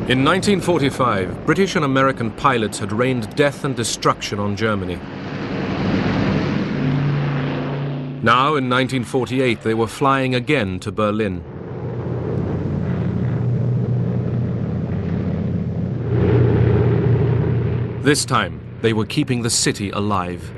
In 1945, British and American pilots had rained death and destruction on Germany. Now, in 1948, they were flying again to Berlin. This time, they were keeping the city alive.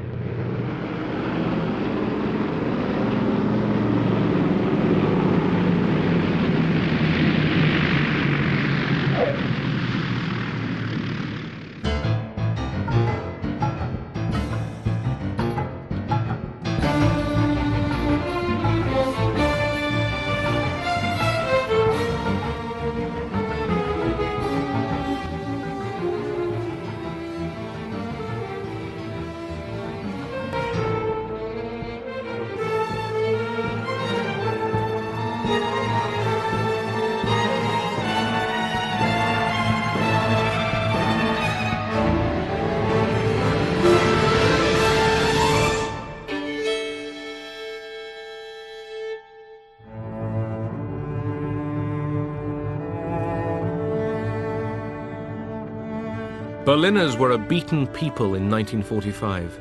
Berliners were a beaten people in 1945.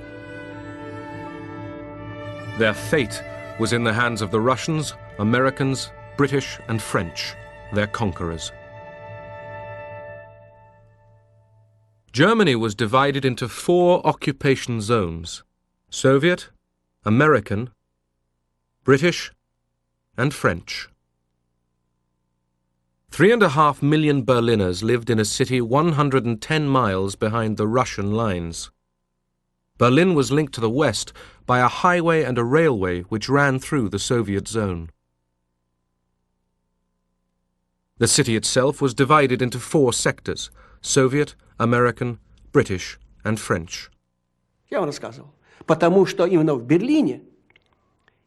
Their fate was in the hands of the Russians, Americans, British and French, their conquerors. Germany was divided into 4 occupation zones: Soviet, American, British and French. 3.5 million Berliners lived in a city 110 miles behind the Russian lines. Berlin was linked to the west by a highway and a railway which ran through the Soviet zone. The city itself was divided into 4 sectors: Soviet, American, British and French. Я вам рассказывал, потому что именно в Берлине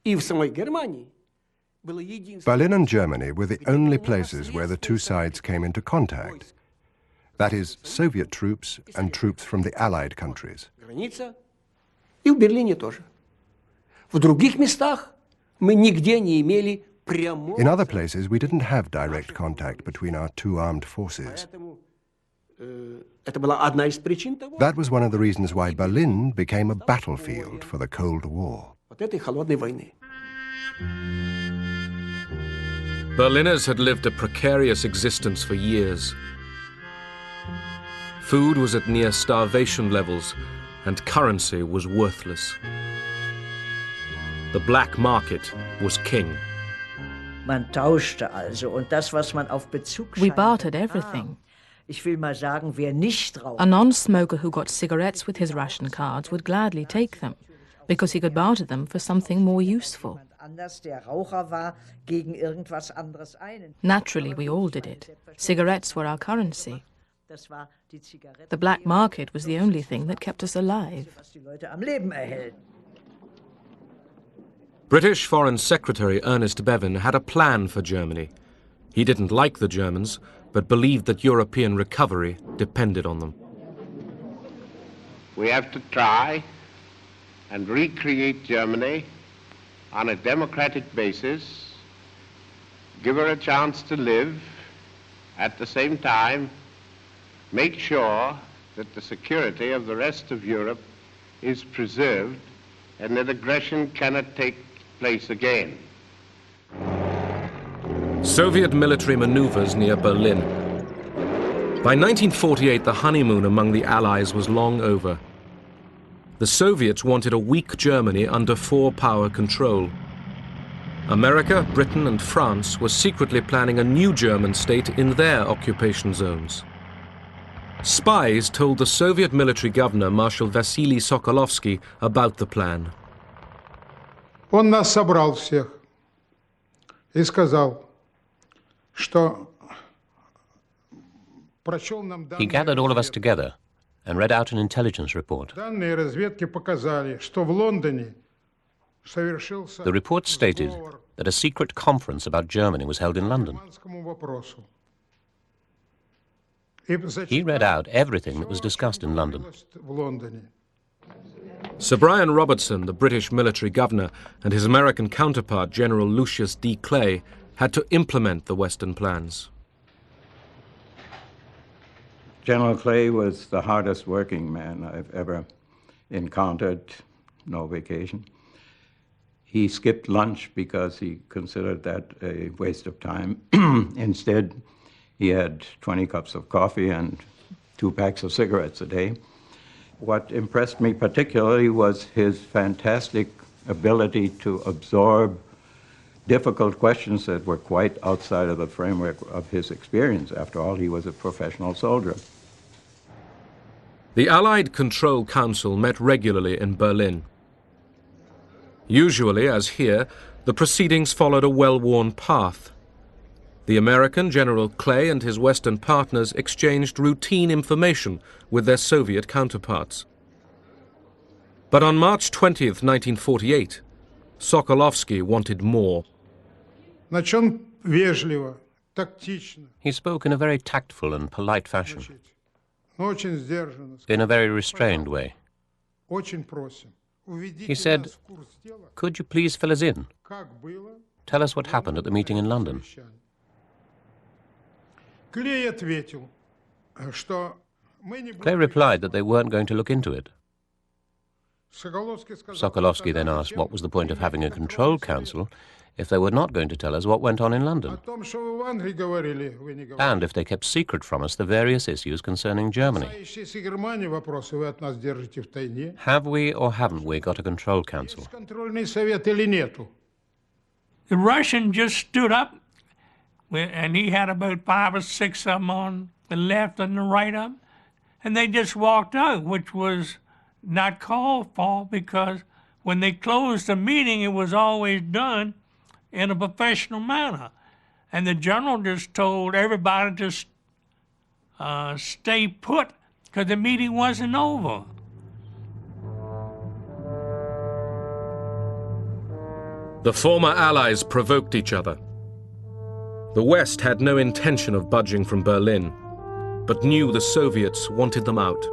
и в самой Германии Berlin and Germany were the only places where the two sides came into contact. That is, Soviet troops and troops from the Allied countries. И в Берлине тоже. В других местах мы нигде не имели прямого. In other places, we didn't have direct contact between our two armed forces. Это была одна из причин того. That was one of the reasons why Berlin became a battlefield for the Cold War. Вот этой холодной войны. Berliners had lived a precarious existence for years. Food was at near starvation levels, and currency was worthless. The black market was king. Man tauschte also, und das, was man auf Bezug We bartered everything. Ich will mal sagen, wer nicht raucht. A non-smoker who got cigarettes with his ration cards would gladly take them, because he could barter them for something more useful. Naturally, we all did it. Cigarettes were our currency. The black market was the only thing that kept us alive. British Foreign Secretary Ernest Bevin had a plan for Germany. He didn't like the Germans, but believed that European recovery depended on them. We have to try and recreate Germany on a democratic basis, give her a chance to live, at the same time make sure that the security of the rest of Europe is preserved and that aggression cannot take place again. Soviet military maneuvers near Berlin. By 1948, the honeymoon among the Allies was long over. The Soviets wanted a weak Germany under 4-power control. America, Britain and France were secretly planning a new German state in their occupation zones. Spies told the Soviet military governor, Marshal Vasily Sokolovsky, about the plan. Он нас собрал всех и сказал, что прочел нам данные. He gathered all of us together and read out an intelligence report. Данные разведки показали, что в Лондоне совершился. The report stated that a secret conference about Germany was held in London. He read out everything that was discussed in London. Sir Brian Robertson, the British military governor, and his American counterpart, General Lucius D. Clay, had to implement the Western plans. General Clay was the hardest working man I've ever encountered, no vacation. He skipped lunch because he considered that a waste of time. Instead, he had 20 cups of coffee and 2 packs of cigarettes a day. What impressed me particularly was his fantastic ability to absorb difficult questions that were quite outside of the framework of his experience. After all, he was a professional soldier. The Allied Control Council met regularly in Berlin. Usually, as here, the proceedings followed a well-worn path. The American General Clay and his Western partners exchanged routine information with their Soviet counterparts. But on March 20th, 1948, Sokolovsky wanted more. He spoke in a very tactful and polite fashion, in a very restrained way. He said, "Could you please fill us in? Tell us what happened at the meeting in London." Clay replied that they weren't going to look into it. Sokolovsky then asked what was the point of having a control council if they were not going to tell us what went on in London, and if they kept secret from us the various issues concerning Germany. Have we or haven't we got a control council? The Russian just stood up, and he had about 5 or 6 of them on the left and the right of them, and they just walked out, which was not called for, because when they closed the meeting, it was always done in a professional manner. And the general just told everybody to stay put, because the meeting wasn't over. The former Allies provoked each other. The West had no intention of budging from Berlin, but knew the Soviets wanted them out.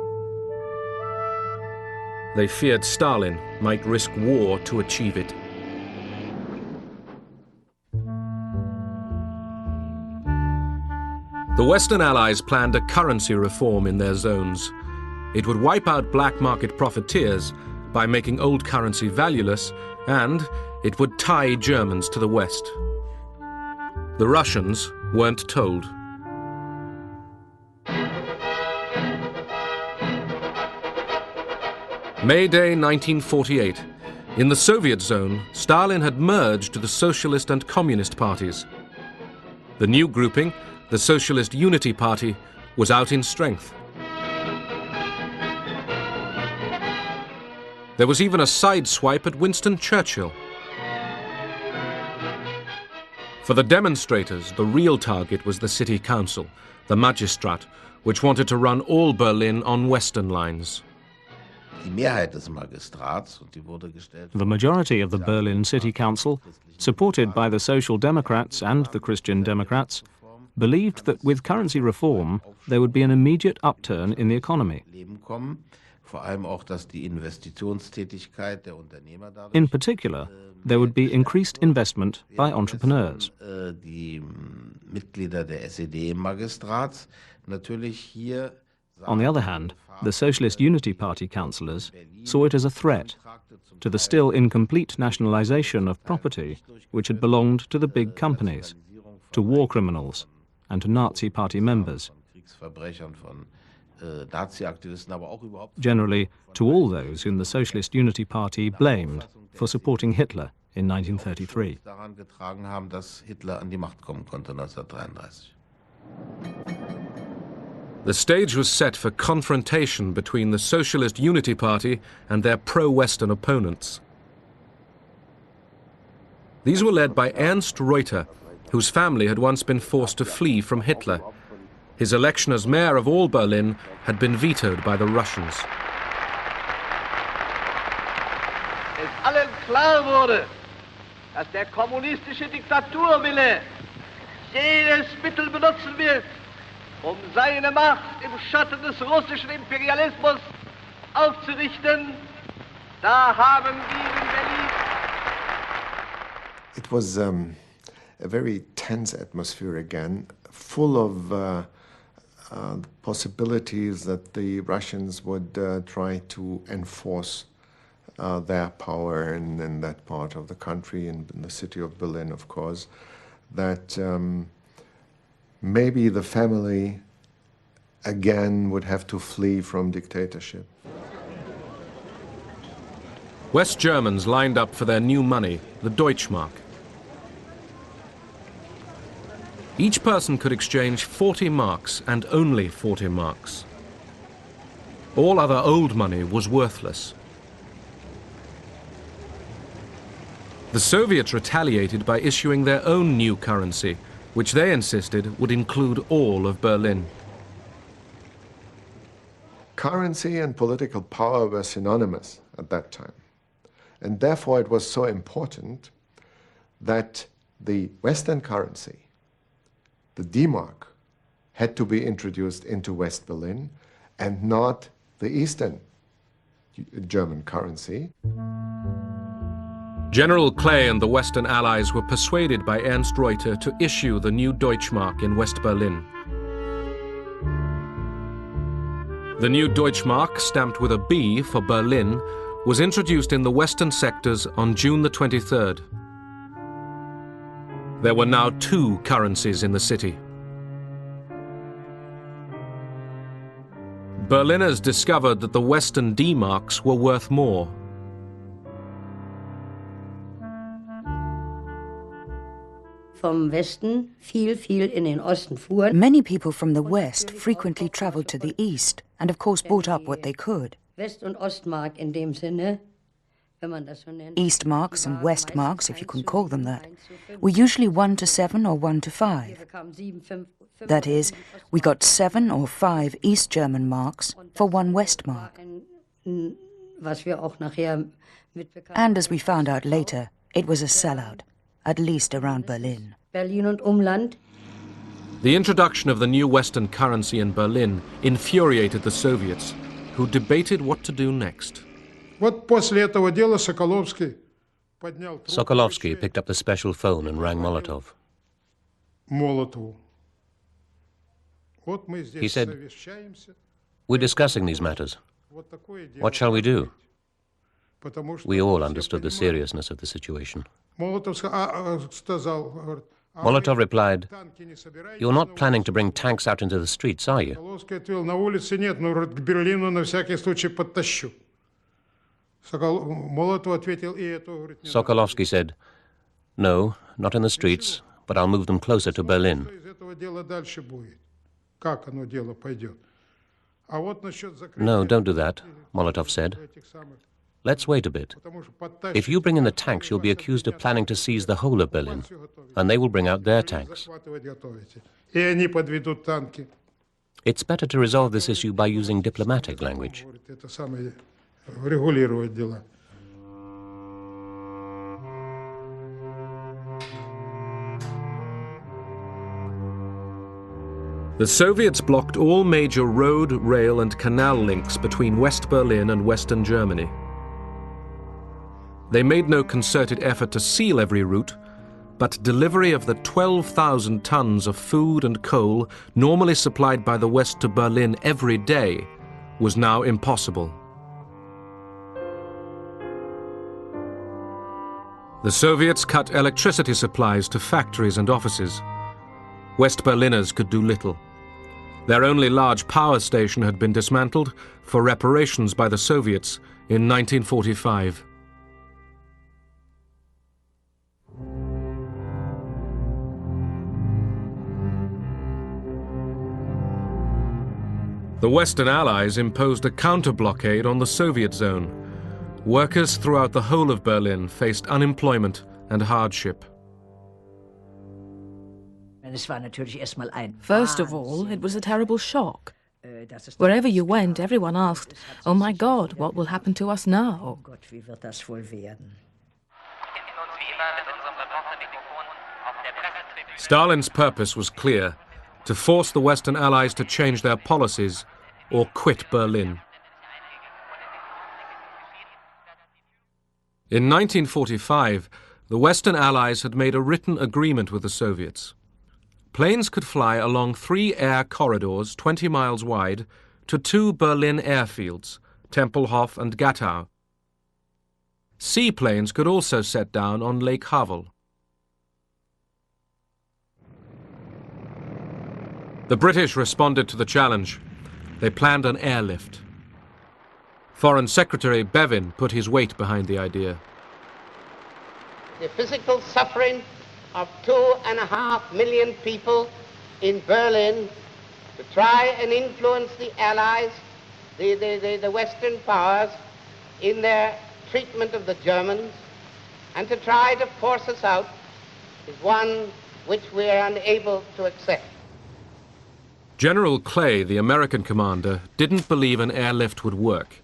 They feared Stalin might risk war to achieve it. The Western Allies planned a currency reform in their zones. It would wipe out black market profiteers by making old currency valueless, and it would tie Germans to the West. The Russians weren't told. May Day 1948. In the Soviet zone, Stalin had merged the Socialist and Communist parties. The new grouping, the Socialist Unity Party, was out in strength. There was even a side swipe at Winston Churchill. For the demonstrators, the real target was the city council, the Magistrat, which wanted to run all Berlin on Western lines. The majority of the Berlin City Council, supported by the Social Democrats and the Christian Democrats, believed that with currency reform there would be an immediate upturn in the economy. In particular, there would be increased investment by entrepreneurs. On the other hand, the Socialist Unity Party councillors saw it as a threat to the still incomplete nationalization of property which had belonged to the big companies, to war criminals, and to Nazi Party members. Generally, to all those whom the Socialist Unity Party blamed for supporting Hitler in 1933. The stage was set for confrontation between the Socialist Unity Party and their pro-Western opponents. These were led by Ernst Reuter, whose family had once been forced to flee from Hitler. His election as mayor of all Berlin had been vetoed by the Russians. Es allen klar wurde, dass der kommunistische Diktaturwille jedes Mittel benutzen wird, seine Macht im Schatten des russischen Imperialismus aufzurichten, da haben wir in Berlin. It was a very tense atmosphere again, full of possibilities that the Russians would try to enforce their power in that part of the country, in the city of Berlin, of course, that maybe the family again would have to flee from dictatorship. West Germans lined up for their new money, the Deutschmark. Each person could exchange 40 marks and only 40 marks. All other old money was worthless. The Soviets retaliated by issuing their own new currency, which they insisted would include all of Berlin. Currency and political power were synonymous at that time. And therefore it was so important that the Western currency, the D-Mark, had to be introduced into West Berlin and not the Eastern German currency. General Clay and the Western Allies were persuaded by Ernst Reuter to issue the new Deutschmark in West Berlin. The new Deutschmark, stamped with a B for Berlin, was introduced in the western sectors on June the 23rd. There were now two currencies in the city. Berliners discovered that the Western D-marks were worth more. Many people from the West frequently traveled to the East and of course bought up what they could. East marks and West marks, if you can call them that, were usually 1 to 7 or 1 to 5. That is, we got 7 or 5 East German marks for 1 West mark. And as we found out later, it was a sellout, at least around Berlin. The introduction of the new Western currency in Berlin infuriated the Soviets, who debated what to do next. Sokolovsky picked up the special phone and rang Molotov. He said, "We're discussing these matters. What shall we do?" We all understood the seriousness of the situation. Molotov replied, "You're not planning to bring tanks out into the streets, are you?" Sokolovsky said, "No, not in the streets, but I'll move them closer to Berlin." "No, don't do that," Molotov said. "Let's wait a bit. If you bring in the tanks, you'll be accused of planning to seize the whole of Berlin, and they will bring out their tanks. It's better to resolve this issue by using diplomatic language." The Soviets blocked all major road, rail and canal links between West Berlin and Western Germany. They made no concerted effort to seal every route, but delivery of the 12,000 tons of food and coal normally supplied by the West to Berlin every day was now impossible. The Soviets cut electricity supplies to factories and offices. West Berliners could do little. Their only large power station had been dismantled for reparations by the Soviets in 1945. The Western Allies imposed a counter-blockade on the Soviet zone. Workers throughout the whole of Berlin faced unemployment and hardship. First of all, it was a terrible shock. Wherever you went, everyone asked, "Oh my God, what will happen to us now?" Stalin's purpose was clear: to force the Western Allies to change their policies or quit Berlin. In 1945, the Western Allies had made a written agreement with the Soviets. planes could fly along 3 air corridors 20 miles wide to 2 Berlin airfields, Tempelhof and Gatow. Seaplanes could also set down on Lake Havel. The British responded to the challenge. They planned an airlift. Foreign Secretary Bevin put his weight behind the idea. The physical suffering of 2.5 million people in Berlin to try and influence the Allies, the Western powers, in their treatment of the Germans, and to try to force us out, is one which we are unable to accept. General Clay, the American commander, didn't believe an airlift would work.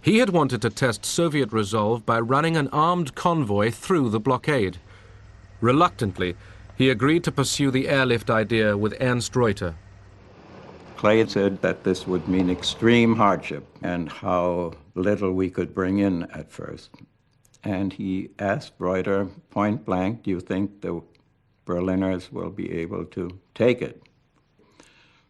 He had wanted to test Soviet resolve by running an armed convoy through the blockade. Reluctantly, he agreed to pursue the airlift idea with Ernst Reuter. Clay said that this would mean extreme hardship and how little we could bring in at first. And he asked Reuter point blank, do you think the Berliners will be able to take it?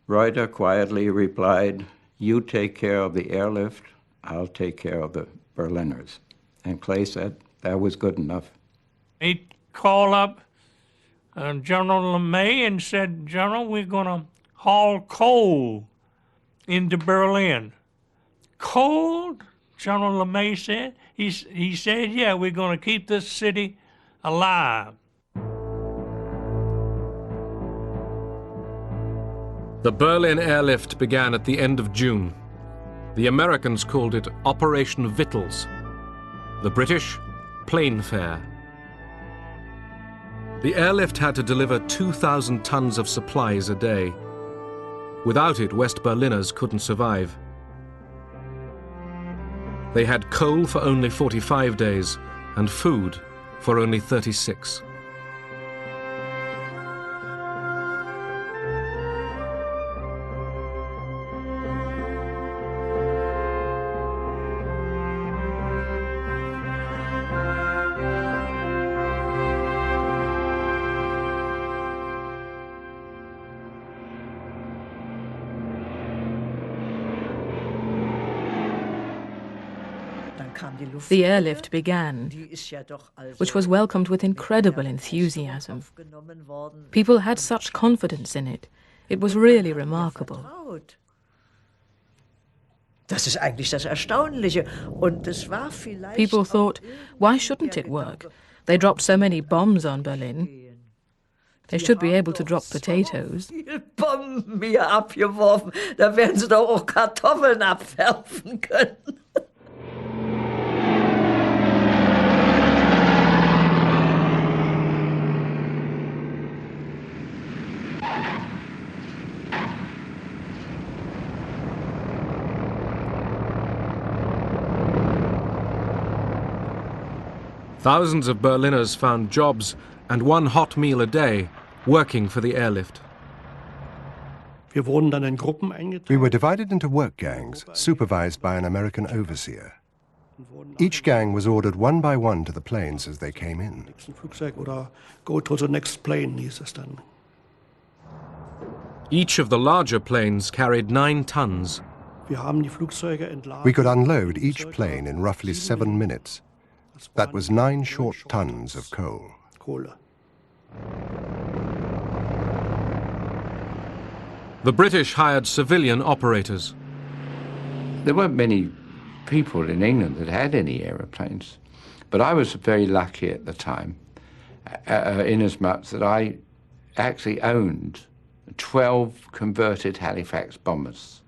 Reuter quietly replied, you take care of the airlift, I'll take care of the Berliners. And Clay said that was good enough. He called up General LeMay and said, General, we're going to haul coal into Berlin. Coal? General LeMay said. He said, yeah, we're going to keep this city alive. The Berlin airlift began at the end of June. The Americans called it Operation Victuals. The British, Plain Fare. The airlift had to deliver 2,000 tons of supplies a day. Without it, West Berliners couldn't survive. They had coal for only 45 days and food for only 36. The airlift began, which was welcomed with incredible enthusiasm. People had such confidence in it. It was really remarkable. People thought, why shouldn't it work? They dropped so many bombs on Berlin. They should be able to drop potatoes. Bomben hier abgeworfen, da werden sie doch auch Kartoffeln abwerfen können. Thousands of Berliners found jobs and one hot meal a day working for the airlift. We were divided into work gangs, supervised by an American overseer. Each gang was ordered one by one to the planes as they came in. Each of the larger planes carried 9 tons. We could unload each plane in roughly 7 minutes. That was 9 short tons of coal. The British hired civilian operators. There weren't many people in England that had any aeroplanes, but I was very lucky at the time, inasmuch that I actually owned 12 converted Halifax bombers.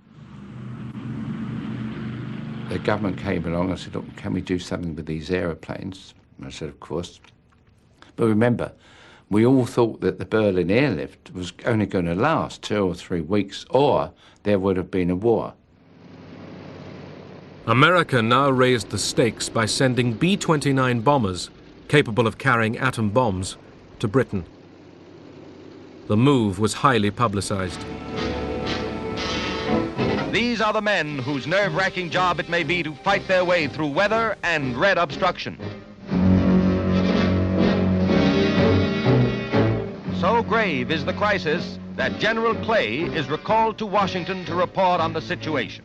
The government came along and said, look, can we do something with these aeroplanes? And I said, of course. But remember, we all thought that the Berlin airlift was only going to last 2 or 3 weeks, or there would have been a war. America now raised the stakes by sending B-29 bombers, capable of carrying atom bombs, to Britain. The move was highly publicized. These are the men whose nerve-wracking job it may be to fight their way through weather and red obstruction. So grave is the crisis that General Clay is recalled to Washington to report on the situation.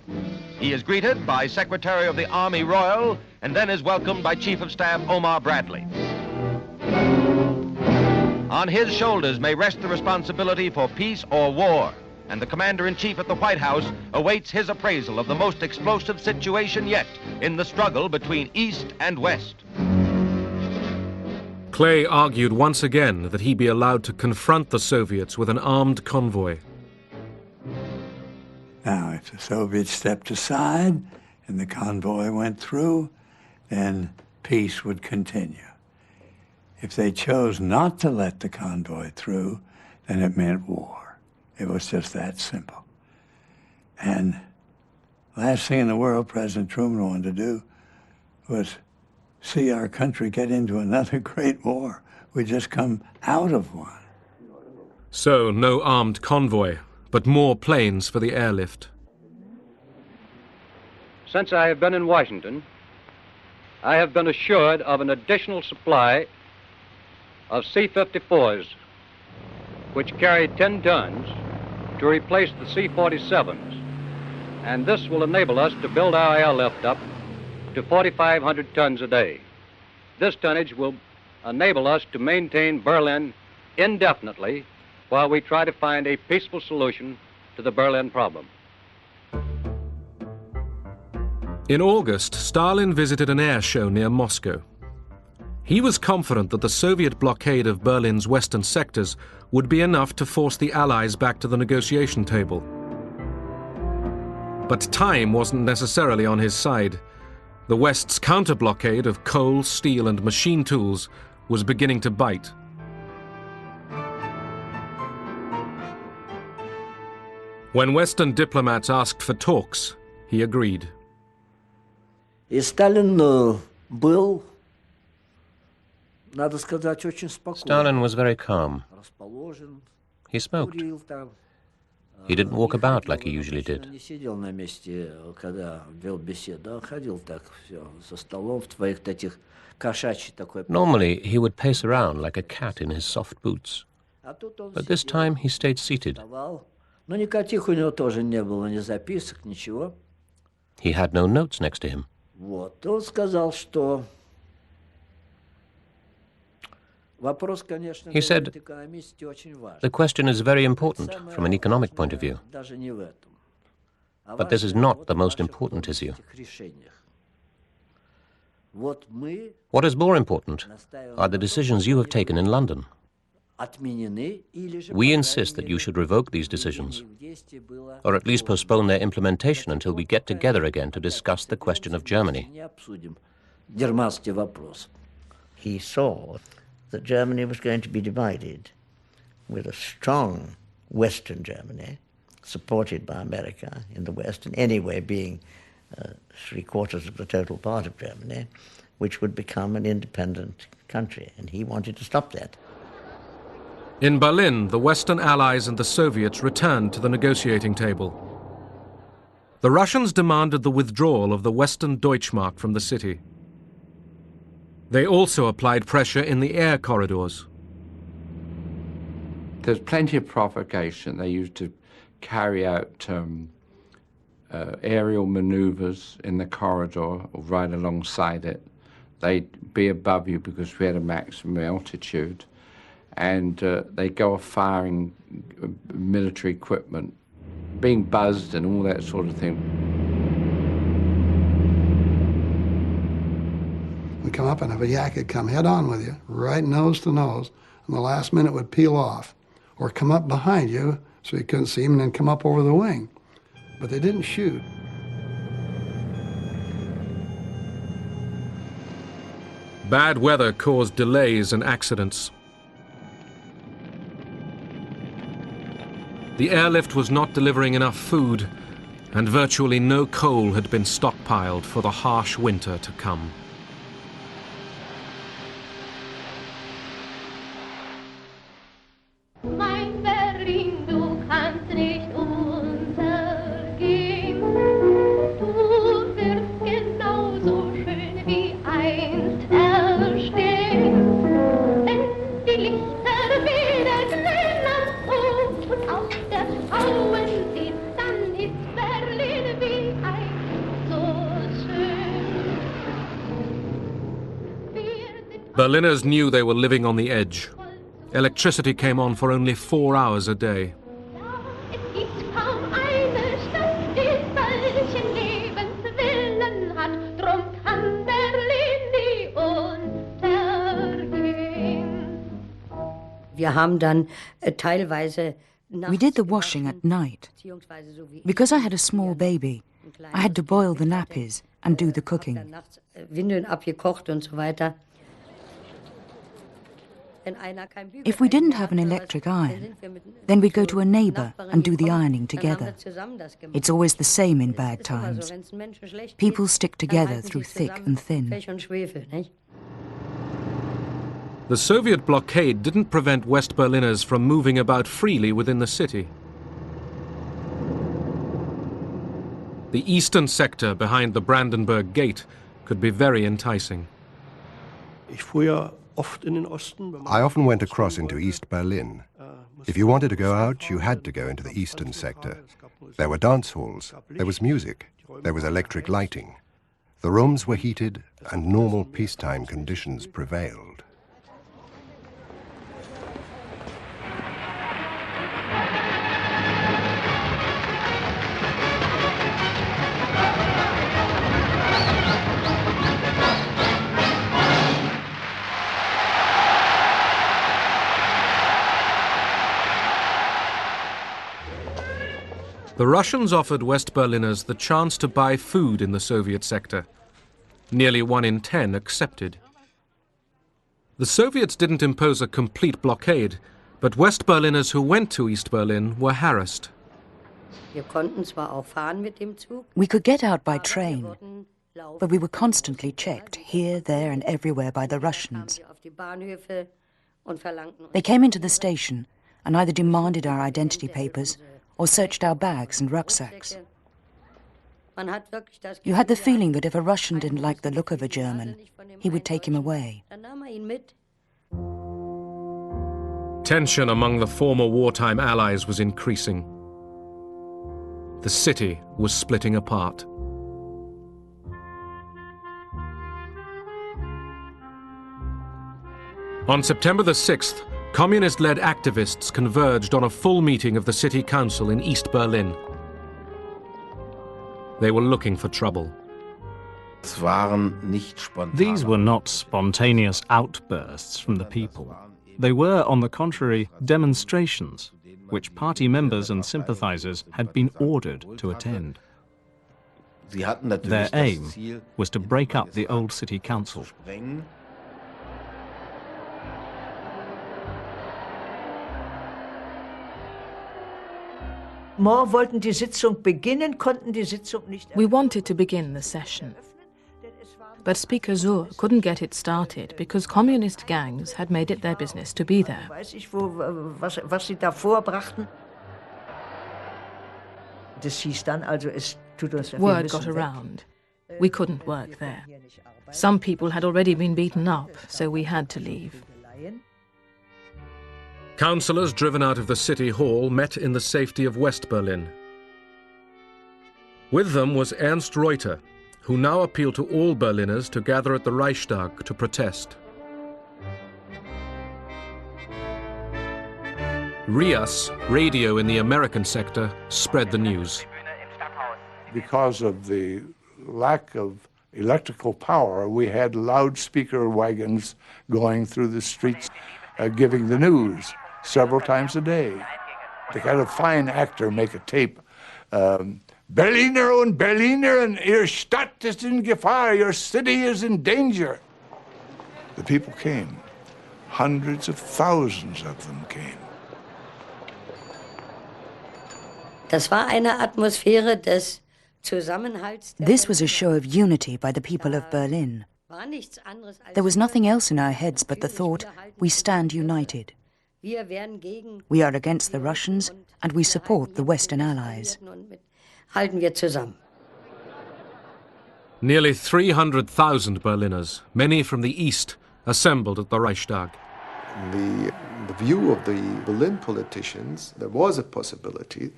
He is greeted by Secretary of the Army Royal and then is welcomed by Chief of Staff Omar Bradley. On his shoulders may rest the responsibility for peace or war, and the Commander-in-Chief at the White House awaits his appraisal of the most explosive situation yet in the struggle between East and West. Clay argued once again that he be allowed to confront the Soviets with an armed convoy. Now, if the Soviets stepped aside and the convoy went through, then peace would continue. If they chose not to let the convoy through, then it meant war. It was just that simple. And last thing in the world President Truman wanted to do was see our country get into another great war. We just come out of one. So, no armed convoy, but more planes for the airlift. Since I have been in Washington, I have been assured of an additional supply of C-54s, which carry 10 tons, to replace the C-47s. And this will enable us to build our airlift up to 4,500 tons a day. This tonnage will enable us to maintain Berlin indefinitely while we try to find a peaceful solution to the Berlin problem. In August, Stalin visited an air show near Moscow. He was confident that the Soviet blockade of Berlin's western sectors would be enough to force the Allies back to the negotiation table. But time wasn't necessarily on his side. The West's counter-blockade of coal, steel, and machine tools was beginning to bite. When Western diplomats asked for talks, he agreed. И Сталин был, надо сказать, очень спокойный. Stalin was very calm. He smoked. He didn't walk about like he usually did. Не сидел на месте, когда вел беседу, ходил так все за столом в твоих таких кошачьих такой. Normally, he would pace around like a cat in his soft boots. But this time, he stayed seated. Но никаких у него тоже не было, ни записок, ничего. He had no notes next to him. Вот, он сказал, что вопрос, конечно, He said, the question is very important from an economic point of view. даже не в этом. But this is not the most important issue. Вот мы What is more important are the decisions you have taken in London. отменены или же We insist that you should revoke these decisions, or at least postpone their implementation until we get together again to discuss the question of Germany. не обсудим германский вопрос. He saw that Germany was going to be divided, with a strong Western Germany, supported by America in the West, and anyway being 3/4 of the total part of Germany, which would become an independent country, and he wanted to stop that. In Berlin, the Western Allies and the Soviets returned to the negotiating table. The Russians demanded the withdrawal of the Western Deutschmark from the city. They also applied pressure in the air corridors. There's plenty of provocation. They used to carry out aerial maneuvers in the corridor or right alongside it. They'd be above you because we had a maximum altitude. And they go off firing military equipment, being buzzed and all that sort of thing. We'd come up and a yak would come head on with you, right nose to nose, and the last minute would peel off, or come up behind you so you couldn't see him and then come up over the wing. But they didn't shoot. Bad weather caused delays and accidents. The airlift was not delivering enough food, and virtually no coal had been stockpiled for the harsh winter to come. Mein Berlin, du kannst nicht untergehen. Du wirst genauso schön wie einst erstehen, wenn die Lichter wieder glänzen. Frauen sieht, dann ist Berlin wie ein so schön. Berliners knew they were living on the edge. Electricity came on for only 4 hours a day. Es gibt kaum eine Stadt, die solchen Lebenswillen hat, drum kann Berlin nie untergehen. Wir haben dann teilweise We did the washing at night. Because I had a small baby, I had to boil the nappies and do the cooking. Windeln abgekocht und so weiter. If we didn't have an electric iron, then we'd go to a neighbour and do the ironing together. It's always the same in bad times. People stick together through thick and thin. The Soviet blockade didn't prevent West Berliners from moving about freely within the city. The eastern sector behind the Brandenburg Gate could be very enticing. I often went across into East Berlin. If you wanted to go out, you had to go into the eastern sector. There were dance halls, there was music, there was electric lighting. The rooms were heated and normal peacetime conditions prevailed. The Russians offered West Berliners the chance to buy food in the Soviet sector. Nearly 1 in 10 accepted. The Soviets didn't impose a complete blockade, but West Berliners who went to East Berlin were harassed. We could get out by train, but we were constantly checked here, there and everywhere by the Russians. They came into the station and either demanded our identity papers or searched our bags and rucksacks. You had the feeling that if a Russian didn't like the look of a German, he would take him away. Tension among the former wartime allies was increasing. The city was splitting apart. On September the 6th, communist-led activists converged on a full meeting of the city council in East Berlin. They were looking for trouble. These were not spontaneous outbursts from the people. They were, on the contrary, demonstrations, which party members and sympathizers had been ordered to attend. Their aim was to break up the old city council. We wanted to begin the session, but Speaker Zur couldn't get it started because communist gangs had made it their business to be there. Word got around. We couldn't work there. Some people had already been beaten up, so we had to leave. Councillors driven out of the city hall met in the safety of West Berlin. With them was Ernst Reuter, who now appealed to all Berliners to gather at the Reichstag to protest. RIAS, radio in the American sector, spread the news. Because of the lack of electrical power, we had loudspeaker wagons going through the streets giving the news several times a day. They had a fine actor make a tape. Berliner und Berliner, Ihre Stadt ist in Gefahr, your city is in danger. The people came. Hundreds of thousands of them came. Das war eine Atmosphäre des Zusammenhalts. This was a show of unity by the people of Berlin. There was nothing else in our heads but the thought, we stand united. We are against the Russians and we support the Western Allies. Nearly 300,000 Berliners, many from the east, assembled at the Reichstag. the view of the Berlin politicians, there was a possibility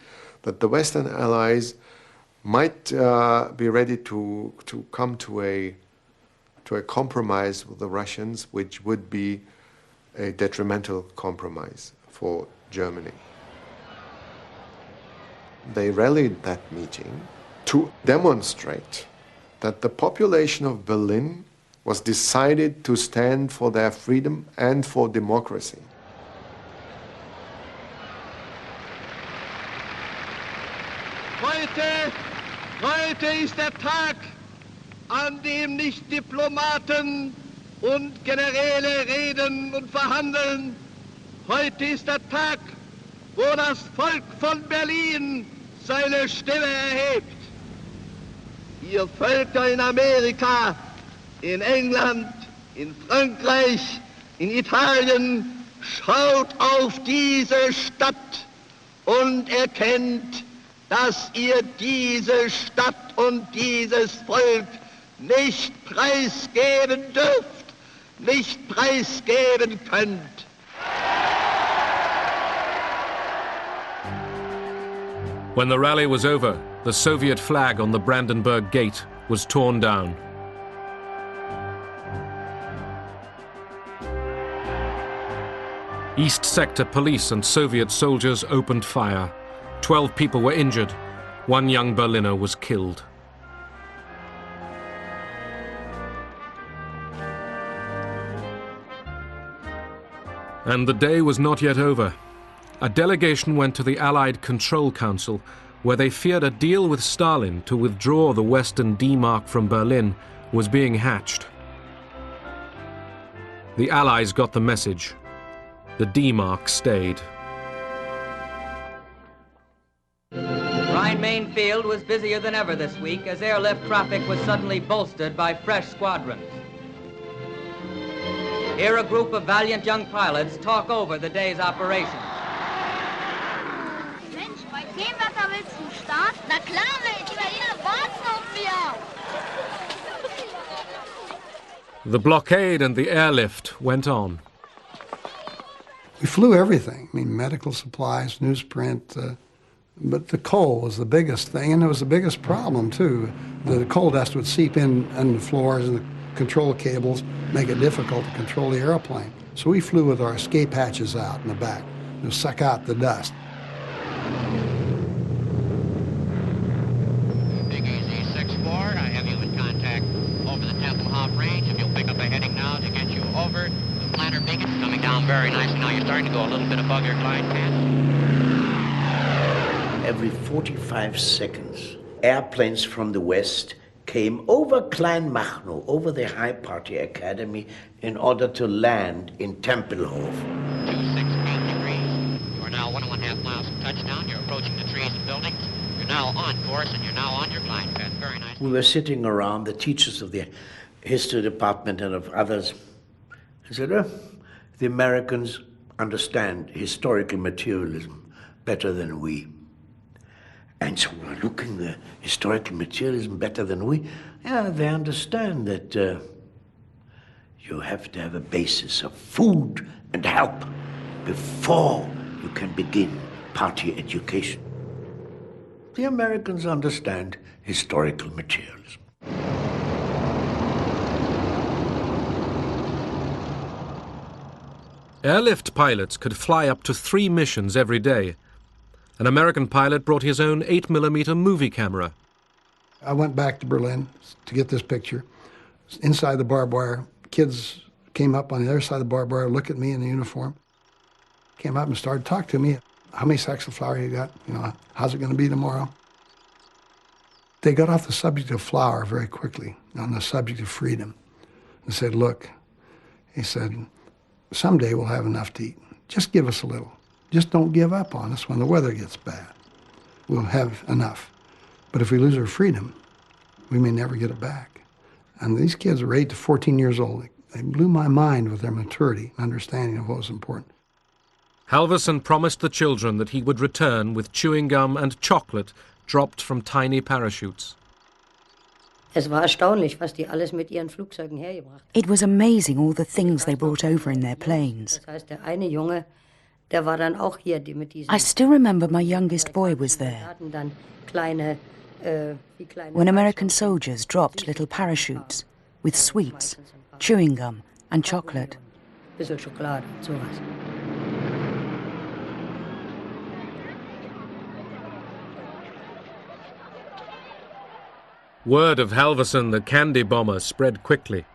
that the Western Allies might be ready to come to a compromise with the Russians, which would be a detrimental compromise for Germany. They rallied that meeting to demonstrate that the population of Berlin was decided to stand for their freedom and for democracy. Heute ist der Tag, an dem nicht Diplomaten und Generäle reden und verhandeln. Heute ist der Tag, wo das Volk von Berlin seine Stimme erhebt. Ihr Völker in Amerika, in England, in Frankreich, in Italien, schaut auf diese Stadt und erkennt, dass ihr diese Stadt und dieses Volk nicht preisgeben dürft, nicht preisgeben könnt. When the rally was over, the Soviet flag on the Brandenburg Gate was torn down. East Sector police and Soviet soldiers opened fire. 12 people were injured. One young Berliner was killed. And the day was not yet over. A delegation went to the Allied Control Council, where they feared a deal with Stalin to withdraw the Western D-Mark from Berlin was being hatched. The Allies got the message. The D-Mark stayed. Rhine-Main field was busier than ever this week as airlift traffic was suddenly bolstered by fresh squadrons. Here a group of valiant young pilots talk over the day's operations. Mensch, bei dem Wetter willst du starten? Na klar, Mensch, die Berliner warten auf mir. The blockade and the airlift went on. We flew everything. I mean, medical supplies, newsprint, but the coal was the biggest thing, and it was the biggest problem, too. The coal dust would seep in under the floors and the control cables, make it difficult to control the airplane. So we flew with our escape hatches out in the back to suck out the dust. Big Easy 6-4, I have you in contact over the Tempelhof range. If you'll pick up a heading now to get you over the planter beacon, coming down very nicely. Now you're starting to go a little bit above your glide path. Every 45 seconds, airplanes from the west came over Kleinmachnow, over the High Party Academy, in order to land in Tempelhof. 268 degrees. You are now 1.5 miles from touchdown. You're approaching the trees and buildings. You're now on course, and you're now on your glide path. Very nice. We were sitting around, the teachers of the history department and of others. I said, the Americans understand historical materialism better than we. And so we're looking at historical materialism better than we. Yeah, they understand that you have to have a basis of food and help before you can begin party education. The Americans understand historical materialism. Airlift pilots could fly up to 3 missions every day. An American pilot brought his own 8mm movie camera. I went back to Berlin to get this picture. Inside the barbed wire, kids came up on the other side of the barbed wire, looked at me in the uniform, came up and started talking to me. How many sacks of flour you got? You know, how's it going to be tomorrow? They got off the subject of flour very quickly, on the subject of freedom, and said, look, he said, someday we'll have enough to eat. Just give us a little. Just don't give up on us when the weather gets bad. We'll have enough. But if we lose our freedom, we may never get it back. And these kids were 8 to 14 years old. They blew my mind with their maturity and understanding of what was important. Halvorsen promised the children that he would return with chewing gum and chocolate dropped from tiny parachutes. Es war erstaunlich, was die alles mit ihren Flugzeugen hergebracht haben. It was amazing all the things they brought over in their planes. Das heißt, der eine Junge, der war dann auch hier, die mit diesen... I still remember my youngest boy was there. hatten dann kleine, wie kleine... When American soldiers dropped little parachutes with sweets, chewing gum and chocolate. Bisschen Schokolade und sowas. Word of Halverson, the candy bomber, spread quickly.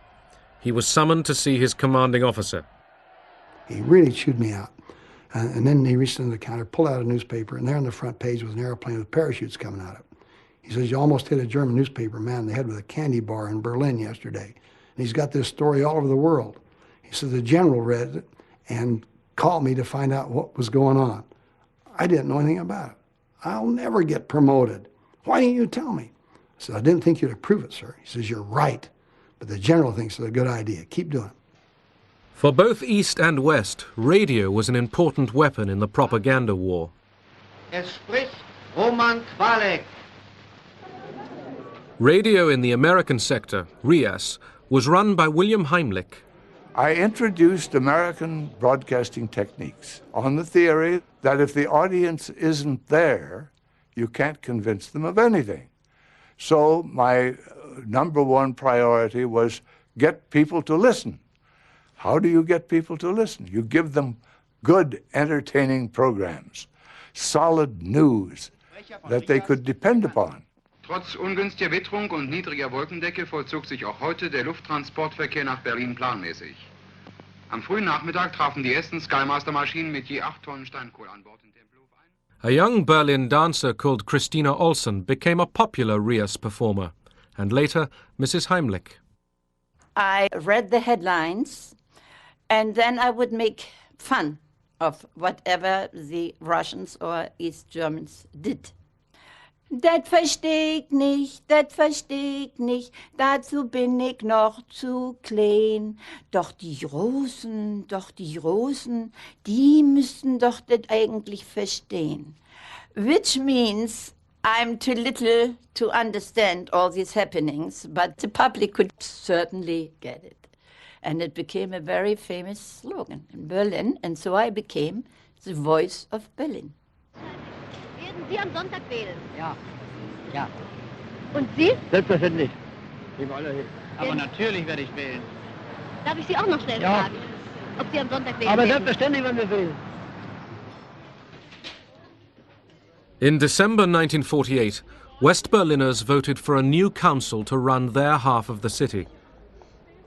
He was summoned to see his commanding officer. He really chewed me out. And then he reached into the counter, pulled out a newspaper, and there on the front page was an airplane with parachutes coming out of it. He says, you almost hit a German newspaper man in the head with a candy bar in Berlin yesterday. And he's got this story all over the world. He said the general read it and called me to find out what was going on. I didn't know anything about it. I'll never get promoted. Why didn't you tell me? I said, I didn't think you'd approve it, sir. He says, you're right, but the general thinks it's a good idea. Keep doing it. For both East and West, radio was an important weapon in the propaganda war. Es spricht Roman Kwalek. Radio in the American sector, RIAS, was run by William Heimlich. I introduced American broadcasting techniques on the theory that if the audience isn't there, you can't convince them of anything. So my number one priority was get people to listen. How do you get people to listen? You give them good, entertaining programs, solid news that they could depend upon. Trotz ungünstiger Witterung und niedriger Wolkendecke vollzog sich auch heute der Lufttransportverkehr nach Berlin planmäßig. Am frühen Nachmittag trafen die ersten Skymaster-Maschinen mit je 8 Tonnen Steinkohle an Bord in Tempelhof ein. A young Berlin dancer called Christina Olsen became a popular RIAS performer, and later Mrs. Heimlich. I read the headlines, and then I would make fun of whatever the Russians or East Germans did. Das versteh ich nicht, dazu bin ich noch zu klein. Doch die Russen, die müssten doch das eigentlich verstehen. Which means I'm too little to understand all these happenings, but the public could certainly get it. And it became a very famous slogan in Berlin, and so I became the voice of Berlin. Werden Sie am Sonntag wählen? Ja, ja. Und Sie? Selbstverständlich. Aber natürlich werde ich wählen. Darf ich Sie auch noch schnell fragen, ob Sie am Sonntag wählen Aber werden? selbstverständlich werden wir wählen. In December 1948, West Berliners voted for a new council to run their half of the city.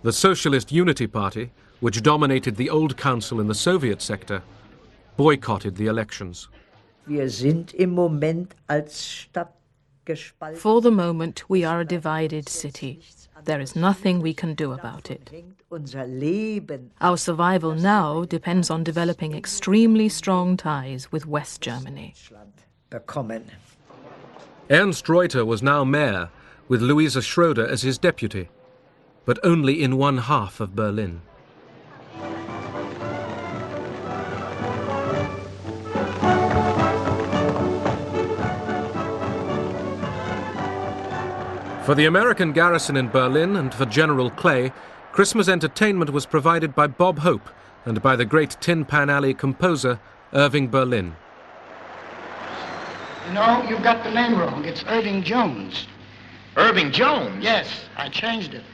The Socialist Unity Party, which dominated the old council in the Soviet sector, boycotted the elections. Wir sind im Moment als Stadt gespalten. For the moment, we are a divided city. There is nothing we can do about it. Our survival now depends on developing extremely strong ties with West Germany. Ernst Reuter was now mayor, with Louisa Schroeder as his deputy, but only in one half of Berlin. For the American garrison in Berlin and for General Clay, Christmas entertainment was provided by Bob Hope and by the great Tin Pan Alley composer Irving Berlin. You know, you've got the name wrong. It's Irving Jones. Irving Jones? Yes, I changed it.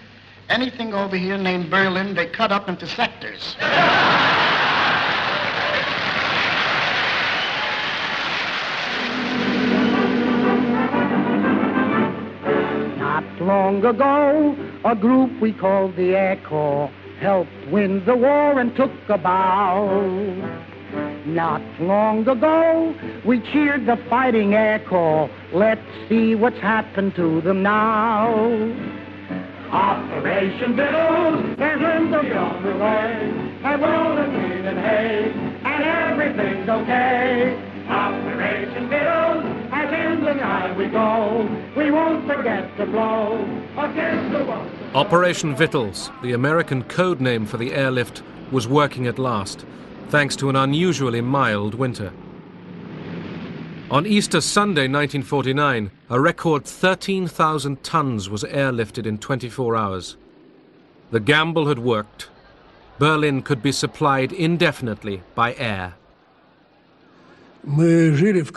Anything over here named Berlin, they cut up into sectors. Not long ago, a group we called the Air Corps helped win the war and took a bow. Not long ago, we cheered the fighting Air Corps. Let's see what's happened to them now. Operation Vittles is in the underway, and rolling wheat and hay, and everything's okay. Operation Vittles, as in the night we go, we won't forget to blow against the world. Operation Vittles, the American code name for the airlift, was working at last, thanks to an unusually mild winter. On Easter Sunday 1949, a record 13,000 tons was airlifted in 24 hours. The gamble had worked. Berlin could be supplied indefinitely by air. We lived at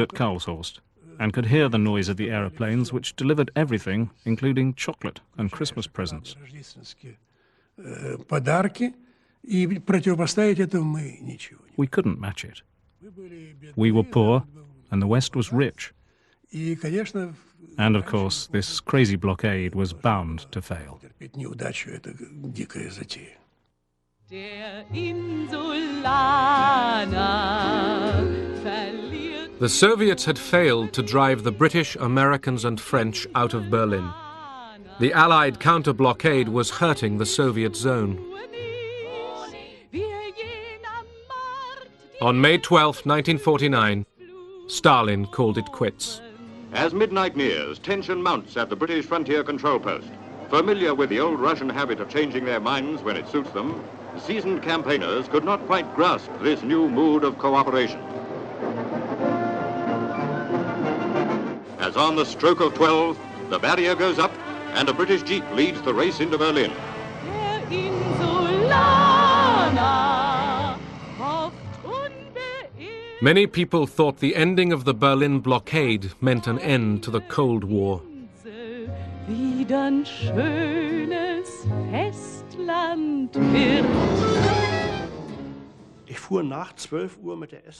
Karlshorst and could hear the noise of the aeroplanes, which delivered everything, including chocolate and Christmas presents. We couldn't match it. We were poor, and the West was rich. And of course, this crazy blockade was bound to fail. The Soviets had failed to drive the British, Americans and French out of Berlin. The Allied counter-blockade was hurting the Soviet zone. On May 12, 1949, Stalin called it quits. As midnight nears, tension mounts at the British frontier control post. Familiar with the old Russian habit of changing their minds when it suits them, seasoned campaigners could not quite grasp this new mood of cooperation. As on the stroke of 12, the barrier goes up and a British jeep leads the race into Berlin. Many people thought the ending of the Berlin blockade meant an end to the Cold War.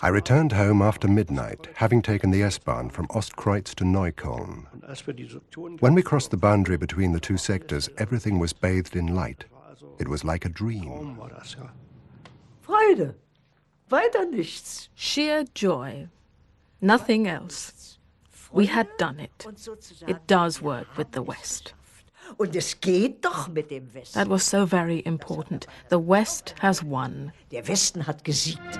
I returned home after midnight, having taken the S-Bahn from Ostkreuz to Neukölln. When we crossed the boundary between the two sectors, everything was bathed in light. It was like a dream. Freude. Weiter nichts. Sheer joy. Nothing else. We had done it. It does work with the West. Und es geht doch mit dem Westen. That was so very important. The West has won. Der Westen hat gesiegt.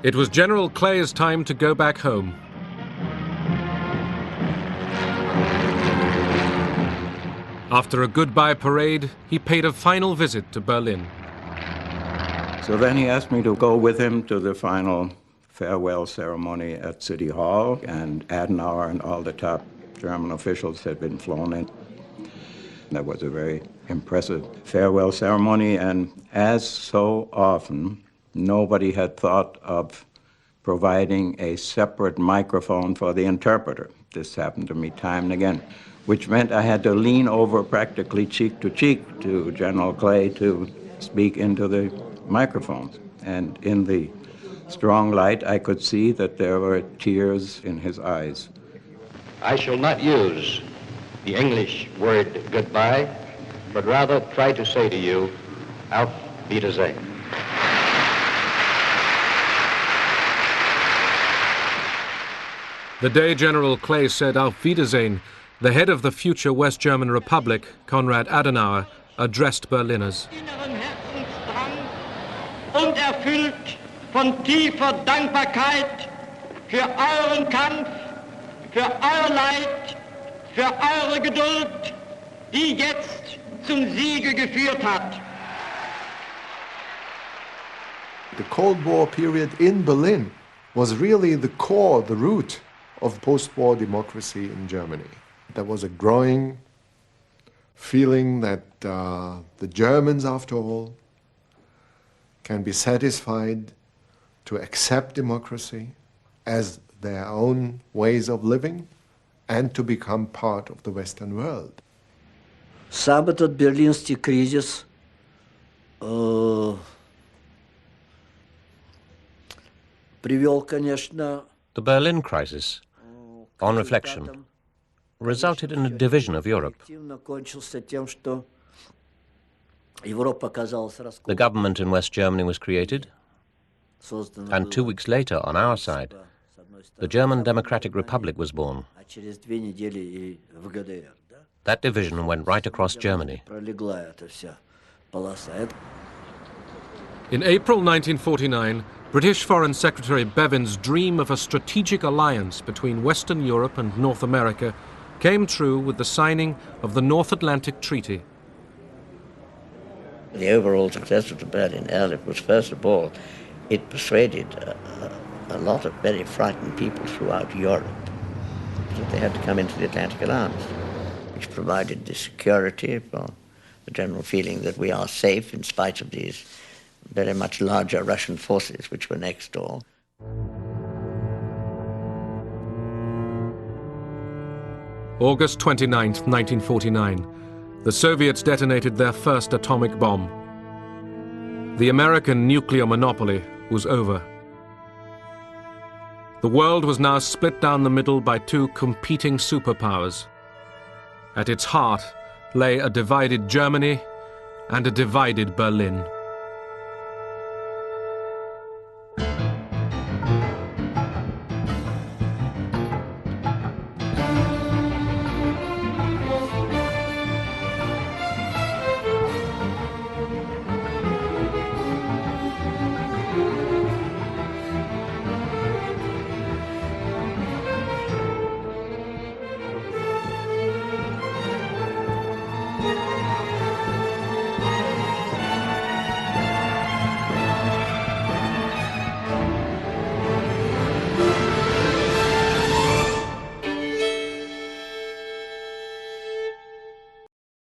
It was General Clay's time to go back home. After a goodbye parade, he paid a final visit to Berlin. So then he asked me to go with him to the final farewell ceremony at City Hall, and Adenauer and all the top German officials had been flown in. That was a very impressive farewell ceremony, and as so often, nobody had thought of providing a separate microphone for the interpreter. This happened to me time and again, which meant I had to lean over practically cheek to General Clay to speak into the microphones. And in the strong light, I could see that there were tears in his eyes. I shall not use the English word goodbye, but rather try to say to you, auf Wiedersehen. The day General Clay said auf Wiedersehen, the head of the future West German Republic, Konrad Adenauer, addressed Berliners. Und erfüllt von tiefer Dankbarkeit für euren Kampf, für euer Leid, für eure Geduld, die jetzt zum Siege geführt hat. The Cold War period in Berlin was really the core, the root of post-war democracy in Germany. There was a growing feeling that the Germans, after all, can be satisfied to accept democracy as their own ways of living and to become part of the Western world. Сам этот берлинский кризис привел, конечно. The Berlin crisis, on reflection, resulted in a division of Europe. The government in West Germany was created, and 2 weeks later, on our side, the German Democratic Republic was born. That division went right across Germany. In April 1949, British Foreign Secretary Bevin's dream of a strategic alliance between Western Europe and North America came true with the signing of the North Atlantic Treaty. The overall success of the Berlin airlift was, first of all, it persuaded a lot of very frightened people throughout Europe that they had to come into the Atlantic Alliance, which provided the security for the general feeling that we are safe in spite of these very much larger Russian forces which were next door. August 29th, 1949, the Soviets detonated their first atomic bomb. The American nuclear monopoly was over. The world was now split down the middle by two competing superpowers. At its heart lay a divided Germany and a divided Berlin.